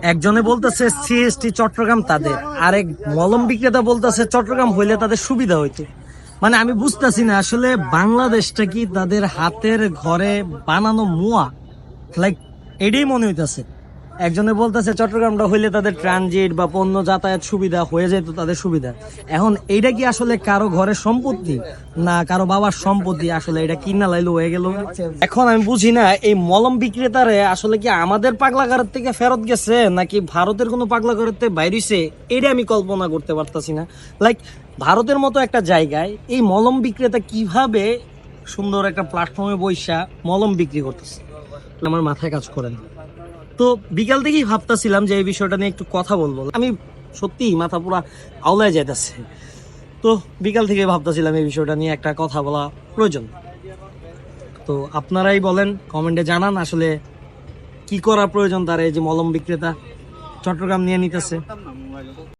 একজনে বলতেছে সিএসটি চট্টগ্রাম তাদের, আরেক মলম বিক্রেতা বলতেছে চট্টগ্রাম হইলে তাদের সুবিধা হইতো। মানে আমি বুঝতেছি না আসলে বাংলাদেশটা কি তাদের হাতের ঘরে বানানো মুয়া, লাইক এটাই মনে হইতেছে। একজনে বলতেছে চট্টগ্রামটা হইলে তাদের ট্রানজিট বা পণ্য যাতায়াত সুবিধা হয়ে যেত তাদের সুবিধা। এখন এইটা কি আসলে কারো ঘরের সম্পত্তি না কারো বাবার সম্পত্তি, আসলে এটা কিনা লাইলো হয়ে গেল। এখন আমি বুঝি না এই মলম বিক্রেতারে আসলে কি আমাদের পাগলাগারের থেকে ফেরত গেছে নাকি ভারতের কোনো পাগলাগারের থেকে বাইরেছে, এটা আমি কল্পনা করতে পারতাছি না। লাইক ভারতের মতো একটা জায়গায় এই মলম বিক্রেতা কিভাবে সুন্দর একটা প্ল্যাটফর্মে বইসা মলম বিক্রি করতেছে, আমার মাথায় কাজ করে না। তো বিকাল থেকেই ভাবতেছিলাম যে এই বিষয়টা নিয়ে একটু কথা বলবো, আমি সত্যি মাথা পুরা আওলায় যাইতেছে। তো বিকাল থেকে ভাবতেছিলাম এই বিষয়টা নিয়ে একটা কথা বলা প্রয়োজন। তো আপনারাই বলেন, কমেন্টে জানান আসলে কি করা প্রয়োজন তার এই যে মলম বিক্রেতা চট্টগ্রাম নিয়ে নিতেছে।